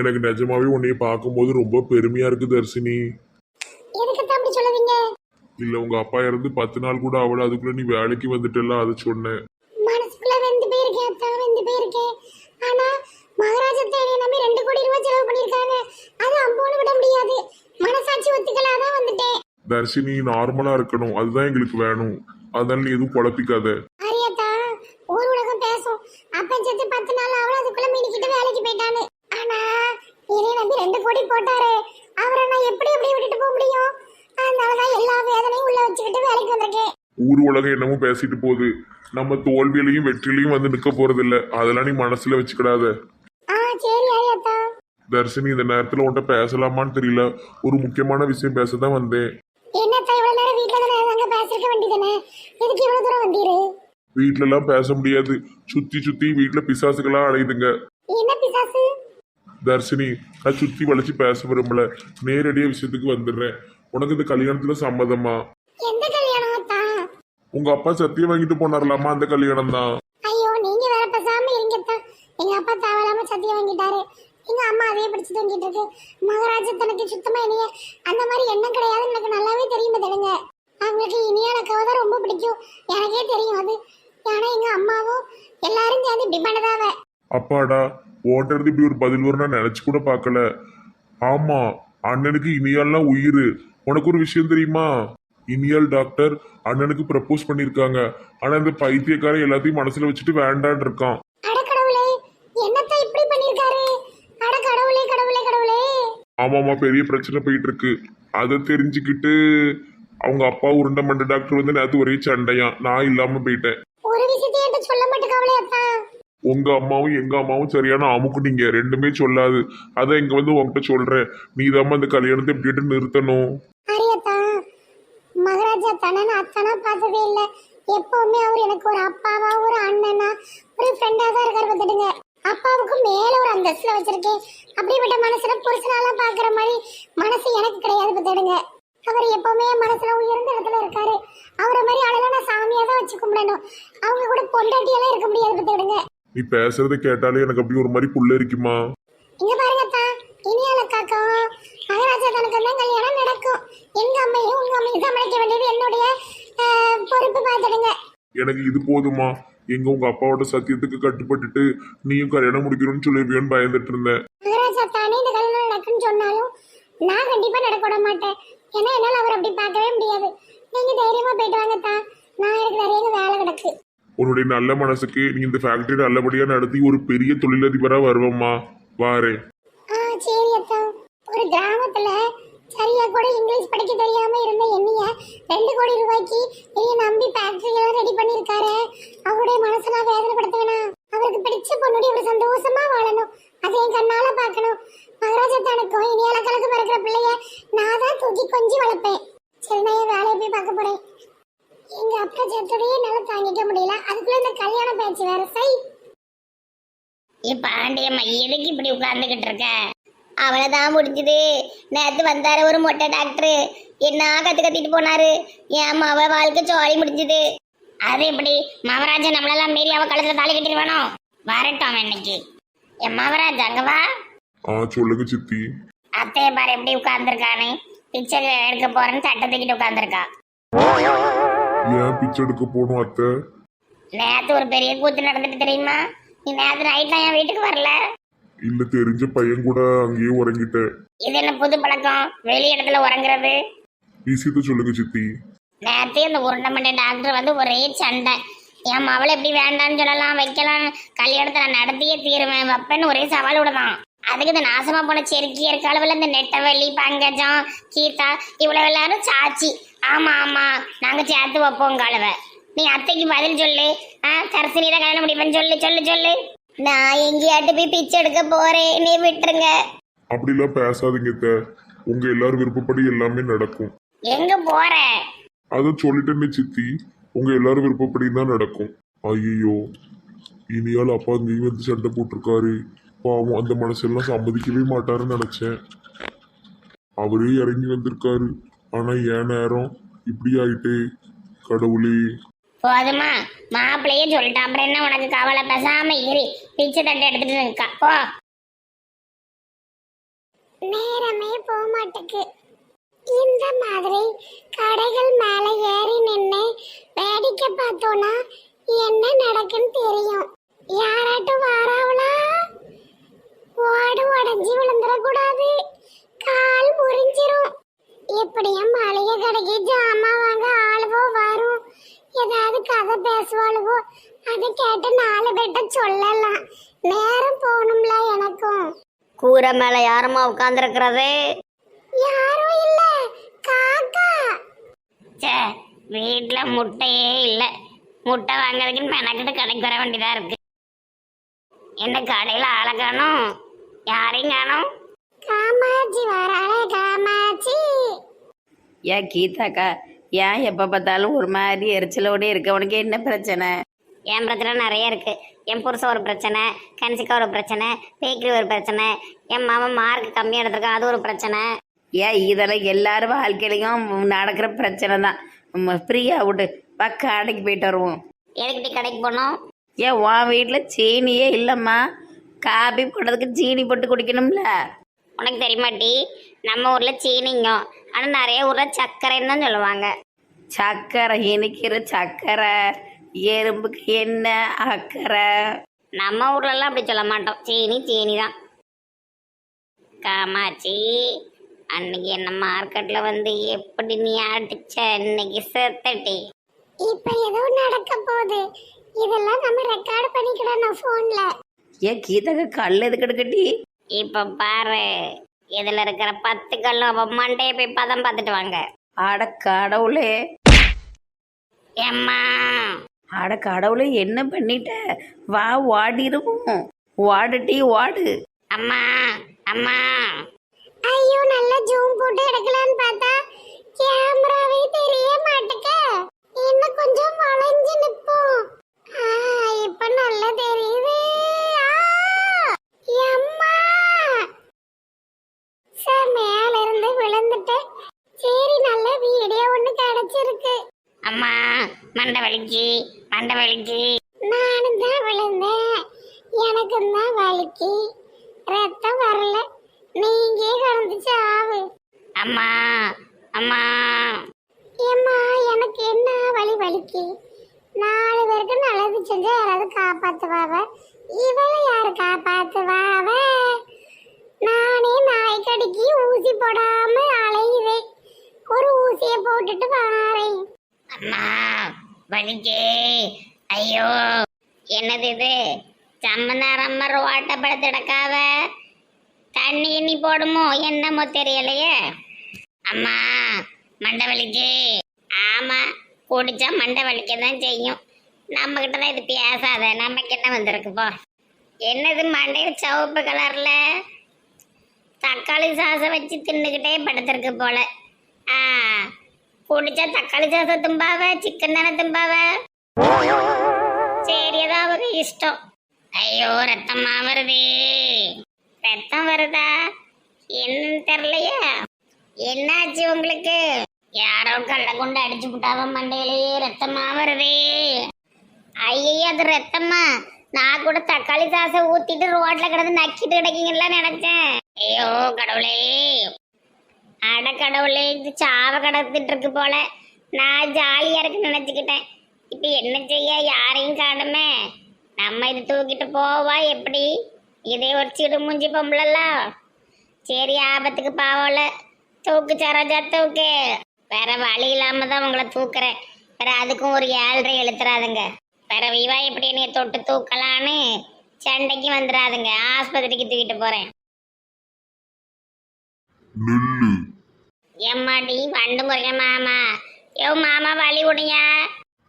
எனக்கு நிஜமாவே உன்னைய பார்க்கும்போது ரொம்ப பெருமையா இருக்கு தர்ஷினி. இல்ல உங்க அப்பா இறந்து 10 நாள் கூட அவள அதுக்குள்ள நீ வேலைக்கு வந்துட்டல அதை சொன்னேன். மனசுக்குள்ள வெந்து போயிருக்கேன் அத்தா, வெந்து போயிருக்கேன். ஆனா மகாராஜத்தை நம்பி 2 கோடி ரூபாய் செலவு பண்ணிருக்காங்க. அது அம்போன்னு விட முடியாது. மனசாட்சி ஒத்துக்கலாதான் வந்துட்டேன். தர்ஷினி நார்மலா இருக்கணும், அதுதான் எங்களுக்கு வேணும். அதனால நீ எதுவும் குழப்பிக்காத. அரியத்தா, ஊர் உலகம் பேசும். அப்பன் செத்து 10 நாள் அவள அதுக்குள்ள மீனிக்கிட்டு வேலைக்கு போயிட்டானு. ஆனா இதை நம்பி 2 கோடி போட்டாரு. அவரை நான் எப்படி விட்டுட்டு போக முடியும்? அதனாலதான் எல்லா வேதனையும் உள்ள வச்சுக்கிட்டு வேலைக்கு வந்திருக்கேன். ஊர் உலகம் என்னமோ பேசிட்டு போகுது. நம்ம தோல்வியிலையும் வெற்றிலையும் வந்து நிக்க போறது இல்ல. அதெல்லாம் நீ மனசுல வச்சுக்கிடாத. சரி அரியத்தா. தர்ஷினி இந்த நேரத்துல உன்கிட்ட பேசலாமான்னு தெரியல. ஒரு முக்கியமான விஷயம் பேசதான் வந்தேன். என்னத்தா இவ்வளவு நேரம் வீட்டுல தானே பேசிருக்க வேண்டியதானே? எதுக்கு இவ்வளவு தூரம் வந்தீரு? வீட்டுல எல்லாம் பேச முடியாது. சுத்தி வீட்டுல பிசாசுகளா அலையுதுங்க. என்ன பிசாசு? தர்ஷினி நான் சுத்தி வளைச்சு பேச விரும்பல. நேரடியா விஷயத்துக்கு வந்துடுறேன். உனக்கு இந்த கல்யாணத்துல சம்மதமா? எந்த கல்யாணம் அத்தா? உங்க அப்பா சத்தியம் வாங்கிட்டு போனார்லாமா, அந்த கல்யாணம் தான். ஐயோ நீங்க வேற பேசாம இருங்கத்தா. எங்க அப்பா தேவையில்லாம சத்தியம் வாங்கிட்டாரு. எங்க அம்மா அதே பிடிச்சு தூங்கிட்டு இருக்கு. மகாராஜா தனக்கு சுத்தமா இனிய அந்த மாதிரி எண்ணம் கிடையாது. எனக்கு நல்லாவே தெரியும் தடுங்க. அவங்களுக்கு இனியால கவதான் ரொம்ப பிடிக்கும். எனக்கே தெரியும் அது. ஆனா எங்க அம்மாவும் எல்லாரும் சேர்ந்து இப்படி பண்ணதாவ. அப்பாடா, ஓட்டுறது இப்படி ஒரு பதில் வரும் நான் நினைச்சு கூட பார்க்கல. ஆமா, அண்ணனுக்கு இனியால்லாம் உயிர். உனக்கு ஒரு விஷயம் தெரியுமா? இனியால் டாக்டர் அண்ணனுக்கு ப்ரப்போஸ் பண்ணிருக்காங்க. ஆனா இந்த பைத்தியக்காரன் எல்லாத்தையும் மனசுல வச்சுட்டு வேண்டான் இருக்கான். அடக்கடவுளே, என்னத்தை இப்படி பண்ணிருக்காரு? அடக்கடவுளே, கடவுளே கடவுளே. ஆமாமா, பெரிய பிரச்சனை போயிட்டு இருக்கு. அதை தெரிஞ்சுக்கிட்டு அவங்க அப்பா உருண்டை மண்ட டாக்டர் வந்து நேத்து ஒரே சண்டையா. நான் இல்லாம போயிட்டேன். ஒரு விஷயத்தை என்கிட்ட சொல்ல மாட்டேங்காவளே அப்பா. உங்க அம்மாவும் எங்க அம்மாவும் சரியான அமுக்குனீங்க. ரெண்டுமே சொல்லாது. அதான் இங்க வந்து உங்ககிட்ட சொல்றேன். நீதாம்மா அந்த கல்யாணத்தை எப்படிட்டு நிறுத்தணும். அரியத்தா, மகாராஜா தானே அத்தனா பார்த்ததே இல்ல. எப்பவுமே அவர் எனக்கு ஒரு அப்பாவா, ஒரு அண்ணனா, ஒரு ஃப்ரெண்டா தான் இருக்காரு. பார்த்துடுங்க, அப்பாவுக்கு மேல ஒரு அந்தஸ்துல வச்சிருக்கேன். அப்படிப்பட்ட மனசுல புருஷனாலாம் பாக்குற மாதிரி மனசு எனக்கு கிடையாது. பார்த்துடுங்க, அவர் எப்பவுமே மனசுல உயர்ந்த இடத்துல இருக்காரு. அவரை மாதிரி ஆளெல்லாம் நான் சாமியா தான் வச்சு கும்பிடணும். அவங்க கூட பொண்டாட்டியெல்லாம் இருக்க முடியாது. பார்த்துடுங்க, நீ பேசுறதை கேட்டாலே எனக்கு அப்படி ஒரு மாதிரி புள்ள இருக்குமா. இங்க பாருங்கத்தா, இனியால காக்கம் மகாராஜா தனக்கு தான் கல்யாணம் நடக்கும். எங்க அம்மையும் உங்க அம்மையும் சமாளிக்க வேண்டியது என்னுடைய பொறுப்பு. பார்த்துடுங்க, எனக்கு இது போதுமா. எங்க உங்க அப்பாவோட சத்தியத்துக்கு கட்டுப்பட்டுட்டு நீயும் கல்யாணம் முடிக்கணும்னு சொல்லிருவியோன்னு பயந்துட்டு இருந்தேன். மகாராஜா தானே இந்த கல்யாணம் நடக்குன்னு சொன்னாலும் நான் கண்டிப்பா நடக்க விட மாட்டேன். ஏன்னா என்னால அவர் அப்படி பார்க்கவே முடியாது. நீங்க தைரியமா போயிட்டு வாங்கத்தா. நான் எனக்கு நிறைய வேலை கிடக்கு. உன்னுடைய நல்ல மனசுக்கு நீ இந்த ஃபேக்டரி நல்லபடியா நடத்தி ஒரு பெரிய தொழிலதிபரா வருவம்மா. வாரேன். சரி அத்தா. ஒரு கிராமத்துல சரியா கூட இங்கிலீஷ் படிக்க தெரியாம இருந்த என்னைய 2 கோடி ரூபாய்க்கு என்னைய நம்பி ஃபேக்டரி எல்லாம் ரெடி பண்ணிருக்காரு. அவருடைய மனசை நான் வேதனைப்படுத்த வேணாம். அவருக்கு பிடிச்ச பொண்ணுடைய ஒரு சந்தோஷமா வாழணும். அதை என் கண்ணால பார்க்கணும். மகாராஜா தனக்கும் இனியால கலக்கு பிறக்கிற பிள்ளைய நான் தான் தூக்கி கொஞ்சி வளர்ப்பேன். சரி, நான் என் வேலையை போய் பார்க்க போறேன். எங்க அப்பா சேர்த்தோடய என்னால தாங்கிக்க முடியல. அதுக்குள்ள இந்த கல்யாண பேச்சு வேற. சை பாண்டியம்மா, எதுக்கு இப்படி உட்கார்ந்துகிட்டு இருக்க? அவ்வளவுதான் முடிஞ்சது. நேத்து வந்தாரு ஒரு மொட்டை டாக்டர். என்ன கத்திட்டு போனாரு. என் அவ வாழ்க்கை சோழி முடிஞ்சது. அது எப்படி மகாராஜா நம்மளெல்லாம் மீறி அவ கழுத்துல தாலி கட்டிடுவானோ? வரட்டும் இன்னைக்கு. என் மகாராஜா அங்க வா. சொல்லுங்க சித்தி. அத்தைய பாரு எப்படி உட்கார்ந்துருக்கானு. பிச்சை எடுக்க போறேன்னு சட்டை தூக்கிட்டு உட்கார்ந்துருக்கா. ஏன் பிச்சை எடுக்க போகணும் அத்தை? நேத்து ஒரு பெரிய கூத்து நடந்துட்டு தெரியுமா? நீ நேத்து நைட்ல என் வீட்டுக்கு வரல. இல்ல, தெரிஞ்ச பையன் கூட அங்கேயே உறங்கிட்டேன். இது என்ன புது பழக்கம், வெளி இடத்துல உறங்குறது? விஷயத்த சொல்லுங்க சித்தி. நேத்து இந்த உருண்டை மண்டை டாக்டர் வந்து ஒரே சண்டை. என் மவளை எப்படி வேண்டான்னு சொல்லலாம், வைக்கலாம், கல்யாணத்தை நான் நடத்தியே தீருவேன் வைப்பேன்னு ஒரே சவால் விடுதான். அதுக்கு இந்த நாசமா போன செருக்கி இருக்க அளவுல இந்த நெட்டவள்ளி, பங்கஜம், கீதா இவ்வளவு எல்லாரும் சாட்சி. ஆமா ஆமா, நாங்க சேர்த்து வைப்போம் கழுவ. நீ அத்தைக்கு பதில் சொல்லு. கரசினி தான் கல்யாணம் முடிப்பேன்னு சொல்லு சொல்லு சொல்லு. நான் எங்கேயாட்டு போய் பிச்சை எடுக்க போறேன், நீ விட்டுருங்க. அப்படிலாம் பேசாதீங்க அத்தை. உங்க எல்லாரும் விருப்பப்படி எல்லாமே நடக்கும். எங்க போற? அத சொல்லிட்டேன்னு சித்தி. உங்க எல்லாரும் விருப்பப்படி தான் நடக்கும். ஐயோ, இனியால் அப்பா அங்கேயும் வந்து சண்டை போட்டிருக்காரு. பாவம், அந்த மனசெல்லாம் சம்மதிக்கவே மாட்டாருன்னு நினைச்சேன். அவரே இறங்கி வந்திருக்காரு. ஆனா என் நேரம் இப்படி ஆயிட்டே. கடவுளே. போதுமா மாப்பிள்ளையே சொல்லிட்டான் அப்புறம் என்ன உனக்கு கவலை? பேசாம ஏறி பிச்சை தட்டை எடுத்துட்டு நிற்கா போ. நேரமே போக மாட்டேக்கு. இந்த மாதிரி கடைகள் மேல ஏறி நின்று வேடிக்கை பார்த்தோன்னா என்ன நடக்குன்னு தெரியும். யாராட்டும் வாராவளா? ஓடு உடஞ்சி விழுந்துடக்கூடாது, கால் முறிஞ்சிரும். எப்படியும் மளிகை கடைக்கு ஜாமான் வாங்க ஆளுவோ வரும், ஏதாவது கதை பேசுவாளுவோ, அதை கேட்டு 4 பேர்ட்ட சொல்லலாம். நேரம் போகணும்ல எனக்கும். கூரை மேல யாருமா உட்காந்துருக்கிறது? யாரும் இல்ல, காக்கா. சே, வீட்டுல முட்டையே இல்லை. முட்டை வாங்குறதுக்குன்னு மெனக்கிட்டு கடைக்கு வர வேண்டியதா இருக்கு. என்ன கடையில ஆளை காணும், யாரையும் காணும். காமாட்சி வராளே, காமாட்சி. ஏன் கீதாக்கா, ஏன் எப்போ பார்த்தாலும் ஒரு மாதிரி எரிச்சலோடே இருக்க? உனக்கு என்ன பிரச்சனை? என் பிரச்சனை நிறைய இருக்கு. என் புருஷன் ஒரு பிரச்சனை, கன்சிக்கா ஒரு பிரச்சனை, பேக்கரி ஒரு பிரச்சனை, என் மாமன் மார்க் கம்மியாக எடுத்திருக்கான் அது ஒரு பிரச்சனை. ஏன் இதெல்லாம் எல்லாரும் வாழ்க்கையிலையும் நடக்கிற பிரச்சனை தான். ஃப்ரீயா விட்டு பக்க கடைக்கு போயிட்டு வருவோம். எதுக்கிட்ட கடைக்கு போனோம்? ஏன் உன் வீட்டில் சீனியே இல்லைம்மா? காபி போடுறதுக்கு சீனி போட்டு குடிக்கணும்ல. உனக்கு தெரியுமாட்டி, நம்ம ஊர்ல சீனிங்க, ஆனா நிறைய ஊர்ல சர்க்கரைன்னு தான் சொல்லுவாங்க. சக்கரை இனிக்கிற சக்கரை, எறும்புக்கு என்ன அக்கறை. நம்ம ஊர்லலாம் அப்படி சொல்ல மாட்டோம், சீனி சீனி தான். காமாட்சி, அன்னைக்கு என்ன மார்க்கெட்ல வந்து எப்படி நீ அடிச்ச, இன்னைக்கு செத்தட்டி. இப்ப ஏதோ நடக்க போகுது, இதெல்லாம் நம்ம ரெக்கார்ட் பண்ணிக்கிடணும் போன்ல. ஏன் கீதாக்கா கல் எதுக்கு எடுக்கட்டி? இப்ப பாரு, இதுல இருக்கிற 10 கல்லும் அப்ப மண்டையை போய் பதம் பார்த்துட்டு வாங்க. அட கடவுளே, ஏம்மா அட கடவுளே, என்ன பண்ணிட்ட? வா ஓடிடுவோம். ஓடுட்டி ஓடு. அம்மா அம்மா. ஐயோ, நல்லா ஜூம் போட்டு எடுக்கலான்னு பார்த்தா கேமராவே தெரிய மாட்டேக்க. இன்னும் கொஞ்சம் வளைஞ்சு நிப்போம். இப்ப நல்லா தெரியுது. அம்மா, மேல இருந்து விழுந்துட்டேன். சரி, நல்ல வீடியோ ஒண்ணு கிடைச்சிருக்கு. அம்மா, மண்டை வலிக்கு மண்டை வலிக்கு. நானும் தான் விழுந்தேன், எனக்கும் தான் வலிக்கு. ரத்தம் வரல, நீங்க கலந்துச்சு ஆவு. அம்மா அம்மா. ஏம்மா, எனக்கு என்ன வலி வலிக்கு? 4 பேருக்கு நல்லது செஞ்சா யாராவது காப்பாத்துவாவ, இவளை யாரு காப்பாத்துவாவ? நானே நாய்க்கடிக்கு ஊசி போடாம அலையுவேன், ஒரு ஊசியை போட்டுட்டு வாரேன். அம்மா வலிக்கு. ஐயோ, என்னது இது? சம்மந்தாரம்ம ரோட்டை படுத்திடக்காவ, தண்ணி எண்ணி போடுமோ என்னமோ தெரியலையே. அம்மா, மண்டை வலிக்கு. ஆமா, குடிச்சா மண்டை வலிக்க தான் செய்யும். நம்ம கிட்ட தான் இது பேசாத, நமக்கு என்ன வந்திருக்கு போ. என்னது மண்டையில் சிவப்பு கலர்ல தக்காளி சாசம் வச்சு தின்னுக்கிட்டே படுத்திருக்கு போல. குடிச்சா தக்காளி சாசம் தும்பாவ, சிக்கன் தானே தும்பாவ. சரி, ஏதாவது இஷ்டம். ஐயோ, ரத்தமா வருது. ரத்தம் வருதா என்னன்னு தெரியலையே. என்னாச்சு உங்களுக்கு? யாரோ கள்ள கொண்டு அடிச்சு விட்டாவ, மண்டையிலேயே ரத்தமா வருது. ஐயோ, அது ரத்தமா? நான் கூட தக்காளி சாசம் ஊத்திட்டு ரோட்ல கிடந்து நக்கிட்டு கிடைக்கீங்களா நினைச்சேன். ஐயோ கடவுளே, அட கடவுளே, இது சாவ கடத்திட்டு இருக்கு போல. நான் ஜாலியா இருக்குன்னு நினைச்சுக்கிட்டேன். இப்ப என்ன செய்ய, யாரையும் காணுமே. நம்ம இது தூக்கிட்டு போவா எப்படி? இதே ஒரு சிடு மூஞ்சி பொம்பளல்ல. சரி, ஆபத்துக்கு பாவல, தூக்கு சரோஜா தூக்கு. வேற வழி இல்லாம தான் உங்களை தூக்குறேன். வேற அதுக்கும் ஒரு 7.5 எழுத்துறாதுங்க. வேற விவா எப்படி என்னைய தொட்டு தூக்கலான்னு சண்டைக்கு வந்துடாதுங்க. ஆஸ்பத்திரிக்கு தூக்கிட்டு போறேன். நில்லு. எம்மாடி வண்டு முறைய மாமா. யோ மாமா, வழி விடுங்க.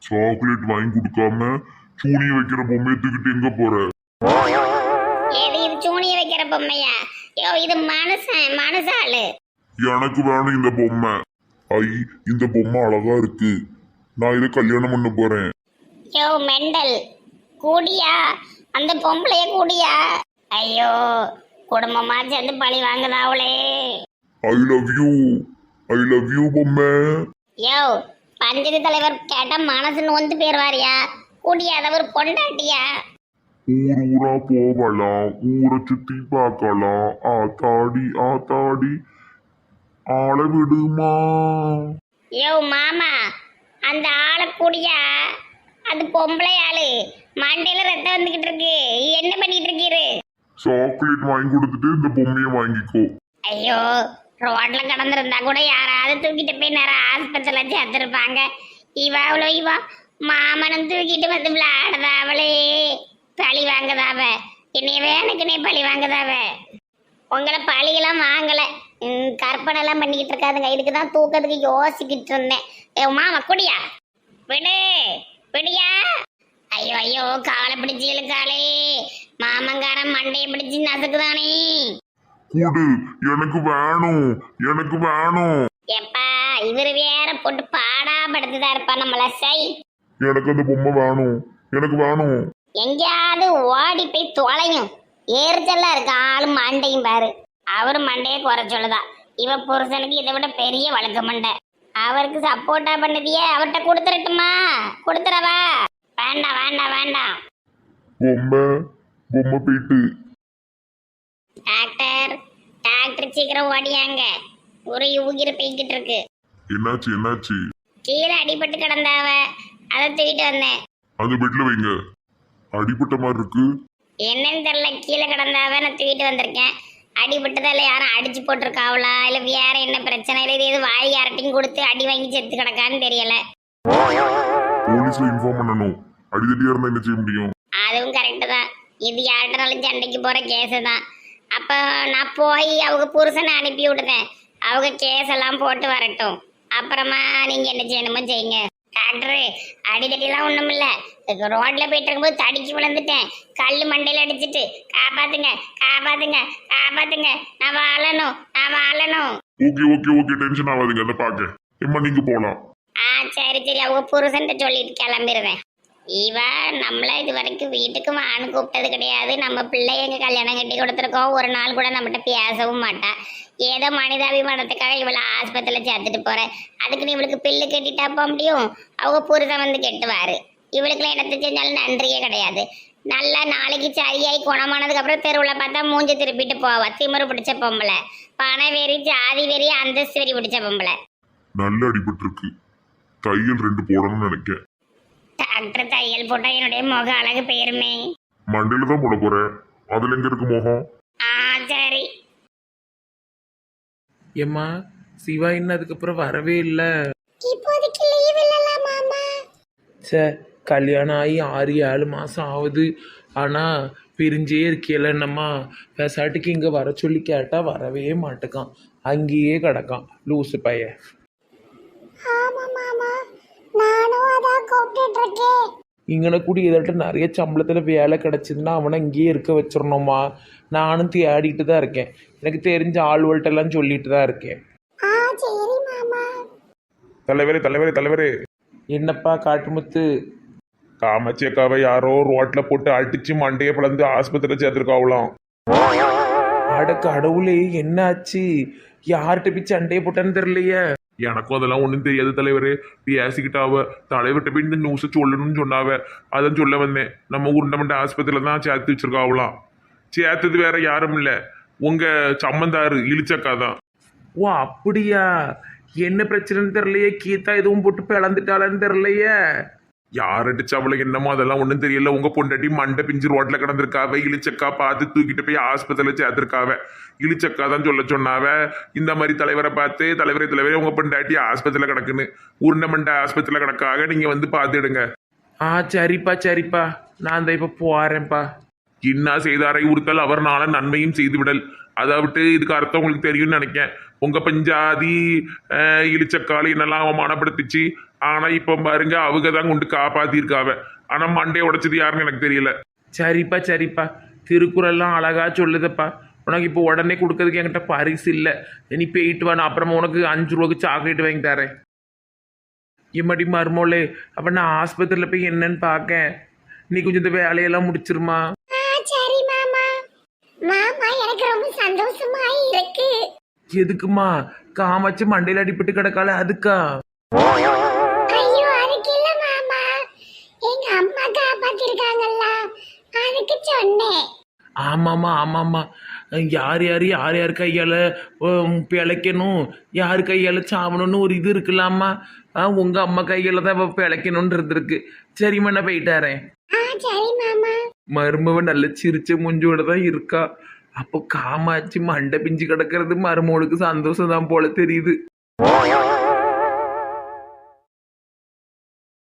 சாக்லேட் வாங்கி கொடுக்காம சூனிய வைக்கிற பொம்மையை தூக்கிட்டு எங்க போற? எது இது? சூனிய வைக்கிற பொம்மையா? யோ, இது மனுஷாளு. எனக்கு வேணும் இந்த பொம்மை. ஐ, இந்த பொம்மை அழகா இருக்கு, நான் இதை கல்யாணம் பண்ண போறேன். யோ மெண்டல், கூடியா? அந்த பொம்பளைய கூடியா? ஐயோ, குடும்பமா சேர்ந்து பழி வாங்குதாவளே. I love you, I love you பொம்மை. யோ, பஞ்சாயத்து தலைவர் கேட்டா மனசு நொந்து போயிருவாரியா? கூடியாத ஒரு பொண்டாட்டியா? ஊர் ஊரா போகலாம், ஊரை சுத்தி பார்க்கலாம், ஆத்தாடி ஆத்தாடி ஆள விடுமா. யோ மாமா, அந்த ஆளை கூடியா? அது பொம்பளை ஆளு, மண்டையில ரத்தம் வந்துகிட்டு இருக்கு. என்ன பண்ணிட்டு இருக்கீரு? சாக்லேட் வாங்கி கொடுத்துட்டு இந்த பொம்மையை வாங்கிக்கோ. ஐயோ, ரோட்ல கடந்திருந்தா கூட யாராவது தூக்கிட்டு போய் நேரம் ஆஸ்பத்திரியில சேர்த்துருப்பாங்க. இவா மாமனும் தூக்கிட்டு வந்து விளையாடுதா அவளே. பழி வாங்குதாவ, என்னையவே எனக்குனே பழி வாங்குதாவ. உங்களை பழியெல்லாம் வாங்கல, கற்பனை எல்லாம் பண்ணிக்கிட்டு இருக்காதுங்க. இதுக்குதான் தூக்கத்துக்கு யோசிக்கிட்டு இருந்தேன். மாமா குடியா விடு விடியா. ஐயோ ஐயோ, காலை பிடிச்சி இழுக்காளே. மாமங்காரன் மண்டையை பிடிச்சி நசுக்குதானே. குடு, எனக்கு வேணும், எனக்கு வேணும். எப்பா இவரு வேற போட்டு பாடா படுத்துதா இருப்பா நம்மள. சை, எனக்கு அந்த பொம்மை வேணும், எனக்கு வேணும். எங்கேயாவது ஓடி போய் தொலையும். எரிச்சலா இருக்கு ஆளு மண்டையும் பாரு. அவரு மண்டையை குறை சொல்லுதா. இவ புருஷனுக்கு இதை விட பெரிய வழக்க மண்டை. அவருக்கு சப்போர்ட்டா பண்ணதியே அவர்கிட்ட கொடுத்துடட்டுமா? கொடுத்துறவா? வேண்டாம் வேண்டாம் வேண்டாம். பொம்மை பொம்மை போயிட்டு. டாக்டர் டாக்டர் சீக்கிரம் ஓடியாங்க. ஒரு உயிர் போய்கிட்டு இருக்கு. என்னாச்சு என்னாச்சு? கீழே அடிபட்டு கிடந்தாவ, அதை தூக்கிட்டு வந்தேன். அந்த பெட்ல வைங்க. அடிபட்ட மாதிரி இருக்கு. என்னன்னு தெரியல, கீழே கிடந்தாவ நான் தூக்கிட்டு வந்திருக்கேன். அடிபட்டதா இல்லை யாரும் அடிச்சு போட்டிருக்காவளா இல்லை வேற என்ன பிரச்சனை இல்லை, இது எது வாய் யார்ட்டையும் கொடுத்து அடி வாங்கி செத்து கிடக்கான்னு தெரியல. போலீஸ்ல இன்ஃபார்ம் பண்ணணும். அடிதடியா இருந்தா என்ன செய்ய முடியும்? அதுவும் கரெக்டு தான். இது யார்கிட்டனாலும் சண்டைக்கு போற கேஸு தான். அப்போ நான் போய் அவங்க புருஷனை அனுப்பி விடுதேன். அவங்க கேஸ் எல்லாம் போட்டு வரட்டும். அப்புறமா நீங்க என்ன செய்யணுமோ செய்யுங்க. டாக்டரு, அடிதடிலாம் ஒண்ணும் இல்ல. ரோட்ல போயிட்டு இருக்கும்போது தடிச்சு விழுந்துட்டேன். கல் மண்டையில அடிச்சிட்டு காப்பாத்துங்க காப்பாத்துங்க காப்பாத்துங்க, நான் வாழணும் நான் வாழணும். ஓகே ஓகே ஓகே, டென்ஷன் ஆகாதீங்க. அதை பாக்க எம்மா நீங்க போலாம். சரி சரி, அவங்க புருஷன்ட்ட சொல்லிட்டு கிளம்பிடுவேன். இவ நம்மள இது வரைக்கும் வீட்டுக்கு வான்னு கூப்பிட்டது கிடையாது. நம்ம பிள்ளை எங்க கல்யாணம் கட்டி கொடுத்துருக்கோம். ஒரு நாள் கூட நம்மகிட்ட பேசவும் மாட்டா. ஏதோ மனிதாபிமானத்துக்காக இவளை ஆஸ்பத்திரியில் சேர்த்துட்டு போறேன். அதுக்கு நீ இவளுக்கு பில்லு கட்டிட்டா போக முடியும்? அவங்க புருஷன் வந்து கெட்டுவாரு. இவளுக்குலாம் என்னத்தை செஞ்சாலும் நன்றியே கிடையாது. நல்லா நாளைக்கு சரியாகி குணமானதுக்கு அப்புறம் தெருவில் பார்த்தா மூஞ்சி திருப்பிட்டு போவா. திமிரு பிடிச்ச பொம்பளை, பண வெறி, ஜாதி வெறி, அந்தஸ்து வெறி பிடிச்ச பொம்பளை. நல்ல அடிபட்டு இருக்கு. தையல் 2 போடணும்னு நினைக்கிறேன். டாக்டர் தையல் போட்டா என்னுடைய முக அழகு போயிருமே. மண்டையில தான் போட போறேன். அதுல எங்க இருக்கு முகம்? சரி. ஏம்மா, சிவா இன்னும் அதுக்கப்புறம் வரவே இல்லை. இப்போதைக்கு லீவ் இல்லல மாமா. சே, கல்யாணம் ஆகி 6-7 மாதம் ஆகுது. ஆனால் பிரிஞ்சே இருக்கியல என்னம்மா. பெசாட்டுக்கு இங்கே வர சொல்லி கேட்டால் வரவே மாட்டேக்கான். அங்கேயே கிடக்கான் லூசு பையன். ஆமா மாமா, நானும் அதான் கூப்பிட்டு இருக்கேன். இங்கன கூடி எதாட்ட நிறைய சம்பளத்தில் வேலை கிடச்சிதுன்னா அவனை இங்கேயே இருக்க வச்சிடணுமா. நானும் தேடிட்டு தான் இருக்கேன். எனக்கு தெரிஞ்ச ஆள்வல்ட்டெல்லாம் சொல்லிட்டு தான் இருக்கேன். சரி மாமா. தலைவரே தலைவரே தலைவரே. என்னப்பா காட்டுமுத்து? காமாட்சி அக்காவை யாரோ ரோட்ல போட்டு அடிச்சு மண்டையை பிளந்து ஆஸ்பத்திரியில் சேர்த்துருக்காவலாம். அட கடவுளே, என்னாச்சு? யார்கிட்ட போய் சண்டையை போட்டான்னு தெரியலையே. எனக்கும் அதெல்லாம் ஒன்றும் தெரியாது தலைவரே. பேசிக்கிட்டாவ தலைவர்கிட்ட போய் இந்த நியூஸை சொல்லணும்னு சொன்னாவ. அதான் சொல்ல வந்தேன். நம்ம உருண்டமண்ட ஆஸ்பத்திரியில் தான் சேர்த்து வச்சிருக்காவலாம். சேர்த்தது வேற யாரும் இல்லை, உங்க சம்மந்தாரு இழிச்சக்கா தான். ஓ அப்படியா? என்ன பிரச்சனைன்னு தெரியலையே. கீதா எதுவும் போட்டு பிளந்துட்டாளன்னு தெரியலையே. யார் அடிச்சா அவளுக்கு என்னமோ அதெல்லாம் ஒன்றும் தெரியல. உங்க பொண்டாட்டி மண்டை பிஞ்சு ரோட்ல கிடந்திருக்காவ. இழிச்சக்கா பார்த்து தூக்கிட்டு போய் ஆஸ்பத்திரியில் சேர்த்திருக்காவ. இழிச்சக்கா தான் சொல்ல சொன்னாவ. இந்த மாதிரி தலைவரை பார்த்து தலைவரே உங்க பொண்டாட்டி ஆஸ்பத்திரியில் கிடக்குன்னு, உருண்டமண்ட ஆஸ்பத்திரியில் கிடக்காக நீங்க வந்து பார்த்துடுங்க. சரிப்பா சரிப்பா, நான் அந்த இப்போ போறேன்ப்பா. இன்னா செய்தாரை உறுத்தல் அவர் நாள நன்மையும் செய்து விடல். அதை விட்டு இதுக்கு அர்த்தம் உங்களுக்கு தெரியும்னு நினைக்கேன். உங்க பஞ்சாதி இழிச்சக்காளி என்னெல்லாம் அவமானப்படுத்திச்சு. ஆனா இப்ப பாருங்க, அவங்க தான் கொண்டு காப்பாத்திருக்காவ. ஆனா மண்டையை உடைச்சது யாருன்னு எனக்கு தெரியல. சரிப்பா சரிப்பா, திருக்குறள்லாம் அழகா சொல்லுதப்பா. உனக்கு இப்போ உடனே கொடுக்கறதுக்கு என்கிட்ட பரிசு இல்லை. நீ போயிட்டு வா, நான் அப்புறமா உனக்கு 5 ரூபாய்க்கு சாக்லேட் வாங்கி தரேன். இம்மடி மருமோளே, அப்ப நான் ஆஸ்பத்திரியில் போய் என்னன்னு பார்க்கேன். நீ கொஞ்சம் இந்த வேலையெல்லாம் முடிச்சிருமா? சரி மாமா. மாமா, எனக்கு ரொம்ப சந்தோஷமா இருக்கு. எதுக்குமா? காமாச்சு மண்டையில் அடிபட்டு கிடக்கால அதுக்கா? ஆமாம்மா ஆமாம்மா. யார் யார் கையால் பிழைக்கணும், யார் கையால் சாவணும்னு ஒரு இது இருக்குல்லாம்மா. உங்கள் அம்மா கையால் தான் பிழைக்கணும்னு இருந்திருக்கு. சரிம்மா நான் போயிட்டாரேன். ஆ சரி மாமா. மருமவ நல்ல சிரிச்ச மூஞ்சோட தான் இருக்கா. அப்போ காமாட்சி மண்டை பிஞ்சு கிடக்கிறது மருமவளுக்கு சந்தோஷம் தான் போல தெரியுது.